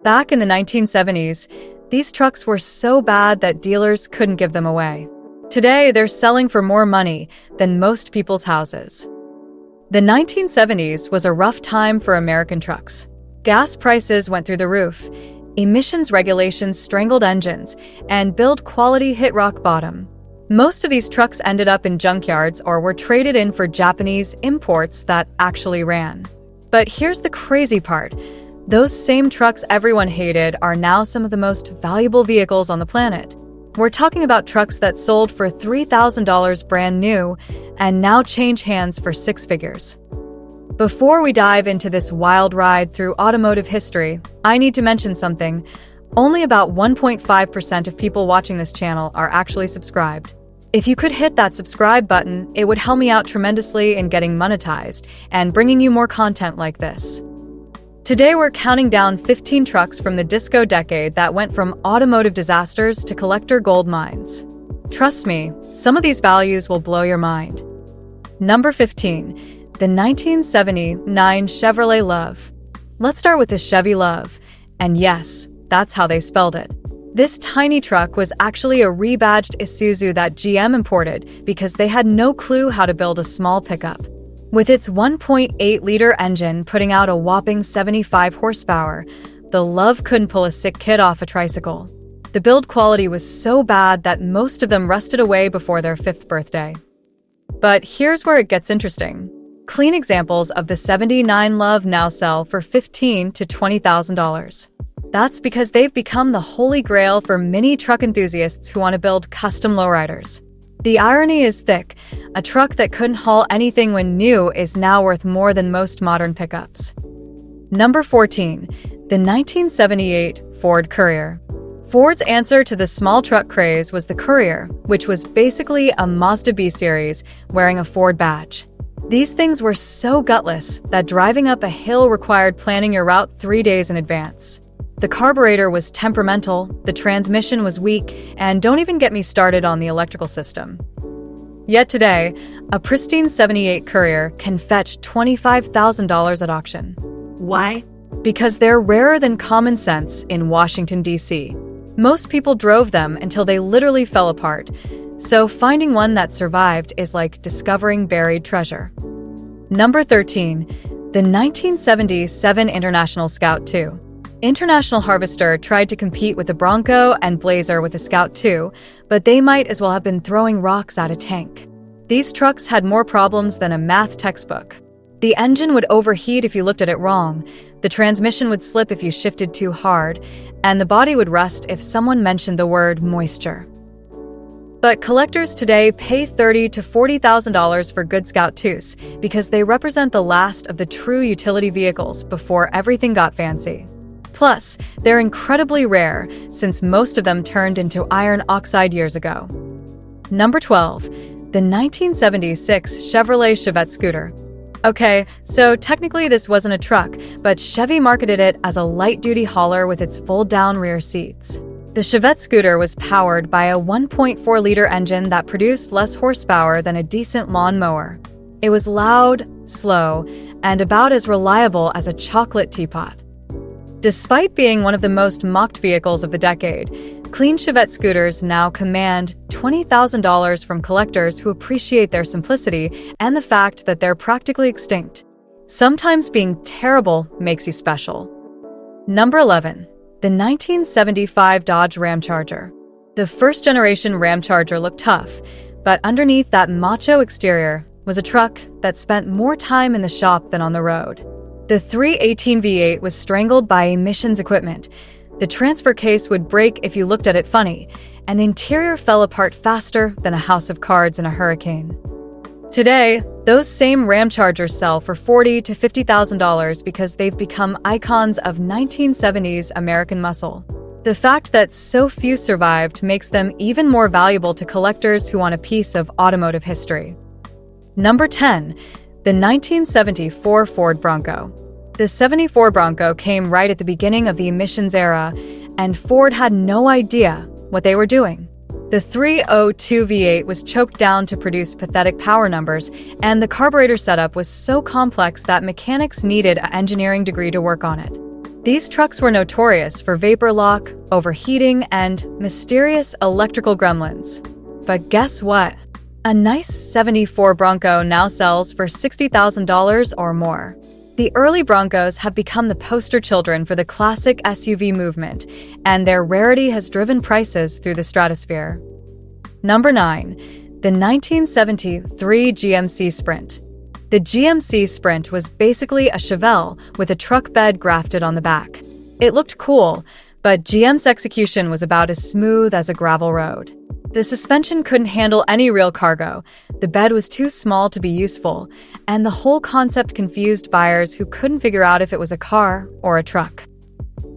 Back in the 1970s, these trucks were so bad that dealers couldn't give them away. Today, they're selling for more money than most people's houses. The 1970s was a rough time for American trucks. Gas prices went through the roof, emissions regulations strangled engines, and build quality hit rock bottom. Most of these trucks ended up in junkyards or were traded in for Japanese imports that actually ran. But here's the crazy part. Those same trucks everyone hated are now some of the most valuable vehicles on the planet. We're talking about trucks that sold for $3,000 brand new and now change hands for six figures. Before we dive into this wild ride through automotive history, I need to mention something. Only about 1.5% of people watching this channel are actually subscribed. If you could hit that subscribe button, it would help me out tremendously in getting monetized and bringing you more content like this. Today we're counting down 15 trucks from the disco decade that went from automotive disasters to collector gold mines. Trust me, some of these values will blow your mind. Number 15. The 1979 Chevrolet LUV. Let's start with the Chevy LUV. And yes, that's how they spelled it. This tiny truck was actually a rebadged Isuzu that GM imported because they had no clue how to build a small pickup. With its 1.8-liter engine putting out a whopping 75 horsepower, the LUV couldn't pull a sick kid off a tricycle. The build quality was so bad that most of them rusted away before their 5th birthday. But here's where it gets interesting. Clean examples of the 79 LUV now sell for $15,000 to $20,000. That's because they've become the holy grail for mini truck enthusiasts who want to build custom lowriders. The irony is thick. A truck that couldn't haul anything when new is now worth more than most modern pickups. Number 14. The 1978 Ford Courier. Ford's answer to the small truck craze was the Courier, which was basically a Mazda B series wearing a Ford badge. These things were so gutless that driving up a hill required planning your route 3 days in advance. The carburetor was temperamental, the transmission was weak, and don't even get me started on the electrical system. Yet today, a pristine 78 Courier can fetch $25,000 at auction. Why? Because they're rarer than common sense in Washington, D.C. Most people drove them until they literally fell apart, so finding one that survived is like discovering buried treasure. Number 13. The 1977 International Scout II. International Harvester tried to compete with the Bronco and Blazer with the Scout II, but they might as well have been throwing rocks at a tank. These trucks had more problems than a math textbook. The engine would overheat if you looked at it wrong, the transmission would slip if you shifted too hard, and the body would rust if someone mentioned the word moisture. But collectors today pay $30,000 to $40,000 for good Scout IIs because they represent the last of the true utility vehicles before everything got fancy. Plus, they're incredibly rare since most of them turned into iron oxide years ago. Number 12. The 1976 Chevrolet Chevette scooter. Okay, so technically this wasn't a truck, but Chevy marketed it as a light-duty hauler with its fold-down rear seats. The Chevette scooter was powered by a 1.4-liter engine that produced less horsepower than a decent lawn mower. It was loud, slow, and about as reliable as a chocolate teapot. Despite being one of the most mocked vehicles of the decade, clean Chevette scooters now command $20,000 from collectors who appreciate their simplicity and the fact that they're practically extinct. Sometimes being terrible makes you special. Number 11. The 1975 Dodge Ramcharger. The first-generation Ramcharger looked tough, but underneath that macho exterior was a truck that spent more time in the shop than on the road. The 318 V8 was strangled by emissions equipment. The transfer case would break if you looked at it funny, and the interior fell apart faster than a house of cards in a hurricane. Today, those same Ramchargers sell for $40,000 to $50,000 because they've become icons of 1970s American muscle. The fact that so few survived makes them even more valuable to collectors who want a piece of automotive history. Number 10. The 1974 Ford Bronco. The 74 Bronco came right at the beginning of the emissions era, and Ford had no idea what they were doing. The 302 V8 was choked down to produce pathetic power numbers, and the carburetor setup was so complex that mechanics needed an engineering degree to work on it. These trucks were notorious for vapor lock, overheating, and mysterious electrical gremlins. But guess what? A nice '74 Bronco now sells for $60,000 or more. The early Broncos have become the poster children for the classic SUV movement, and their rarity has driven prices through the stratosphere. Number 9. The 1973 GMC Sprint. The GMC Sprint was basically a Chevelle with a truck bed grafted on the back. It looked cool, but GM's execution was about as smooth as a gravel road. The suspension couldn't handle any real cargo, the bed was too small to be useful, and the whole concept confused buyers who couldn't figure out if it was a car or a truck.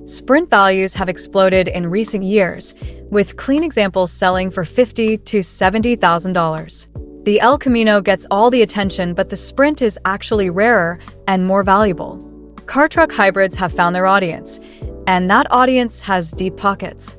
Sprint values have exploded in recent years, with clean examples selling for $50,000 to $70,000. The El Camino gets all the attention, but the Sprint is actually rarer and more valuable. Car-truck hybrids have found their audience, and that audience has deep pockets.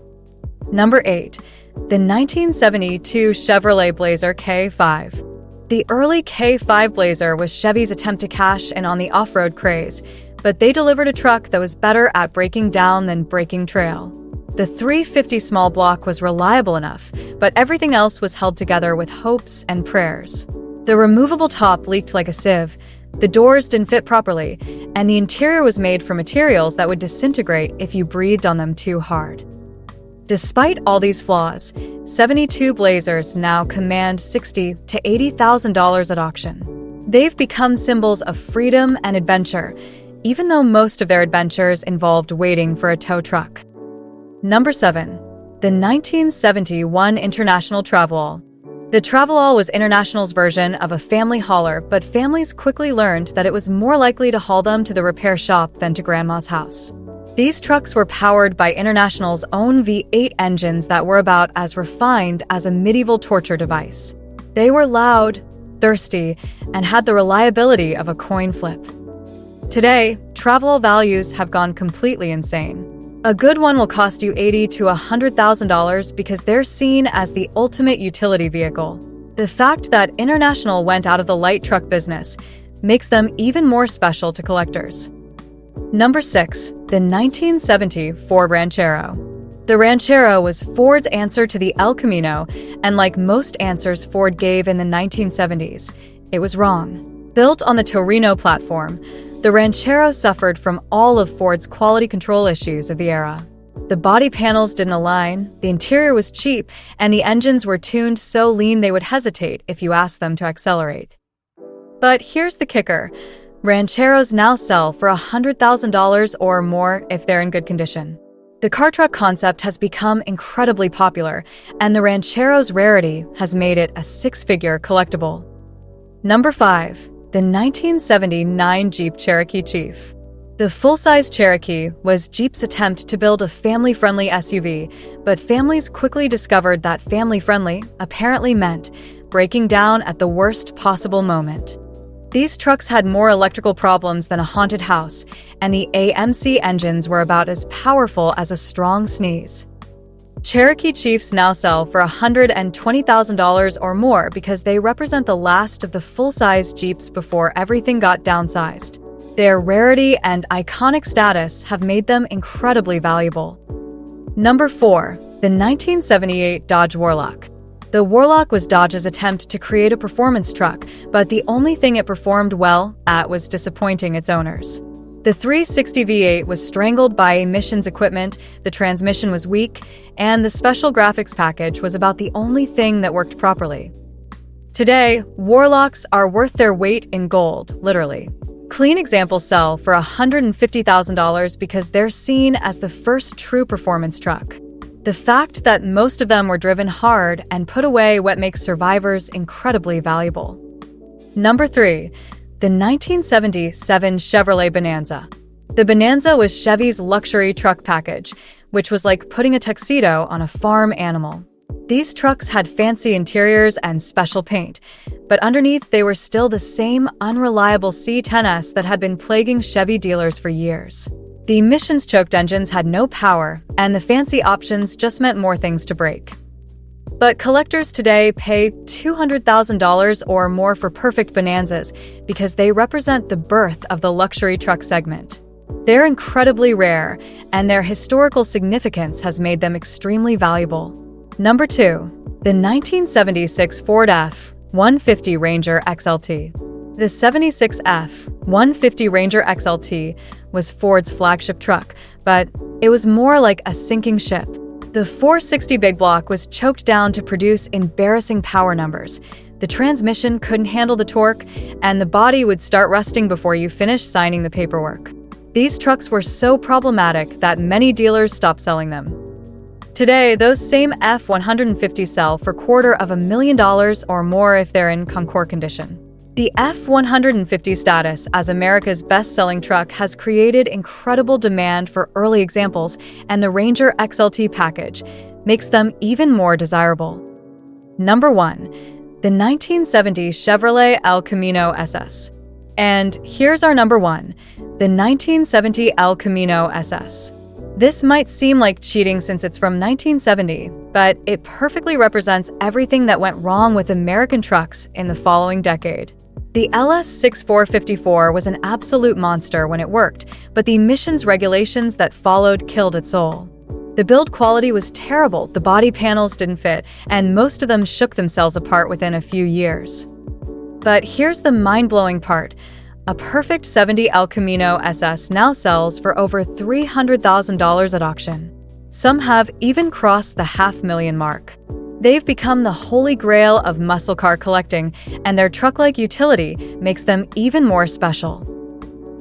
Number 8. The 1972 Chevrolet Blazer K5. The early K5 Blazer was Chevy's attempt to cash in on the off-road craze, but they delivered a truck that was better at breaking down than breaking trail. The 350 small block was reliable enough, but everything else was held together with hopes and prayers. The removable top leaked like a sieve, the doors didn't fit properly, and the interior was made from materials that would disintegrate if you breathed on them too hard. Despite all these flaws, 72 Blazers now command $60,000 to $80,000 at auction. They've become symbols of freedom and adventure, even though most of their adventures involved waiting for a tow truck. Number 7. The 1971 International Travelall. The Travelall was International's version of a family hauler, but families quickly learned that it was more likely to haul them to the repair shop than to Grandma's house. These trucks were powered by International's own V8 engines that were about as refined as a medieval torture device. They were loud, thirsty, and had the reliability of a coin flip. Today, Travelall values have gone completely insane. A good one will cost you $80,000 to $100,000 because they're seen as the ultimate utility vehicle. The fact that International went out of the light truck business makes them even more special to collectors. Number 6. The 1970 Ford Ranchero. The Ranchero was Ford's answer to the El Camino, and like most answers Ford gave in the 1970s, it was wrong. Built on the Torino platform, the Ranchero suffered from all of Ford's quality control issues of the era. The body panels didn't align, the interior was cheap, and the engines were tuned so lean they would hesitate if you asked them to accelerate. But here's the kicker. Rancheros now sell for $100,000 or more if they're in good condition. The car truck concept has become incredibly popular, and the Ranchero's rarity has made it a six-figure collectible. Number 5. The 1979 Jeep Cherokee Chief. The full-size Cherokee was Jeep's attempt to build a family-friendly SUV, but families quickly discovered that family-friendly apparently meant breaking down at the worst possible moment. These trucks had more electrical problems than a haunted house, and the AMC engines were about as powerful as a strong sneeze. Cherokee Chiefs now sell for $120,000 or more because they represent the last of the full-size Jeeps before everything got downsized. Their rarity and iconic status have made them incredibly valuable. Number 4. The 1978 Dodge Warlock. The Warlock was Dodge's attempt to create a performance truck, but the only thing it performed well at was disappointing its owners. The 360 V8 was strangled by emissions equipment, the transmission was weak, and the special graphics package was about the only thing that worked properly. Today, Warlocks are worth their weight in gold, literally. Clean examples sell for $150,000 because they're seen as the first true performance truck. The fact that most of them were driven hard and put away what makes survivors incredibly valuable. Number 3. The 1977 Chevrolet Bonanza. The Bonanza was Chevy's luxury truck package, which was like putting a tuxedo on a farm animal. These trucks had fancy interiors and special paint, but underneath they were still the same unreliable C10S that had been plaguing Chevy dealers for years. The emissions-choked engines had no power, and the fancy options just meant more things to break. But collectors today pay $200,000 or more for perfect Bonanzas because they represent the birth of the luxury truck segment. They're incredibly rare, and their historical significance has made them extremely valuable. Number 2. The 1976 Ford F-150 Ranger XLT. The 76 F-150 Ranger XLT was Ford's flagship truck, but it was more like a sinking ship. The 460 big block was choked down to produce embarrassing power numbers. The transmission couldn't handle the torque, and the body would start rusting before you finished signing the paperwork. These trucks were so problematic that many dealers stopped selling them. Today, those same F-150s sell for $250,000 or more if they're in concours condition. The F-150 status as America's best-selling truck has created incredible demand for early examples, and the Ranger XLT package makes them even more desirable. Number 1. The 1970 Chevrolet El Camino SS. And here's our number 1, the 1970 El Camino SS. This might seem like cheating since it's from 1970, but it perfectly represents everything that went wrong with American trucks in the following decade. The LS6454 was an absolute monster when it worked, but the emissions regulations that followed killed its soul. The build quality was terrible, the body panels didn't fit, and most of them shook themselves apart within a few years. But here's the mind-blowing part. A perfect 70 El Camino SS now sells for over $300,000 at auction. Some have even crossed the $500,000 mark. They've become the holy grail of muscle car collecting, and their truck-like utility makes them even more special.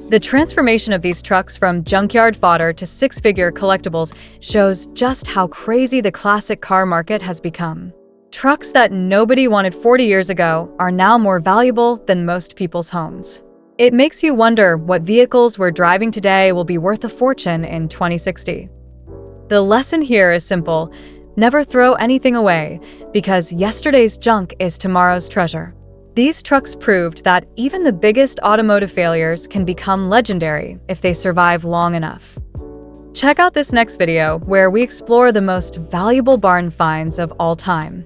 The transformation of these trucks from junkyard fodder to six-figure collectibles shows just how crazy the classic car market has become. Trucks that nobody wanted 40 years ago are now more valuable than most people's homes. It makes you wonder what vehicles we're driving today will be worth a fortune in 2060. The lesson here is simple. Never throw anything away, because yesterday's junk is tomorrow's treasure. These trucks proved that even the biggest automotive failures can become legendary if they survive long enough. Check out this next video where we explore the most valuable barn finds of all time.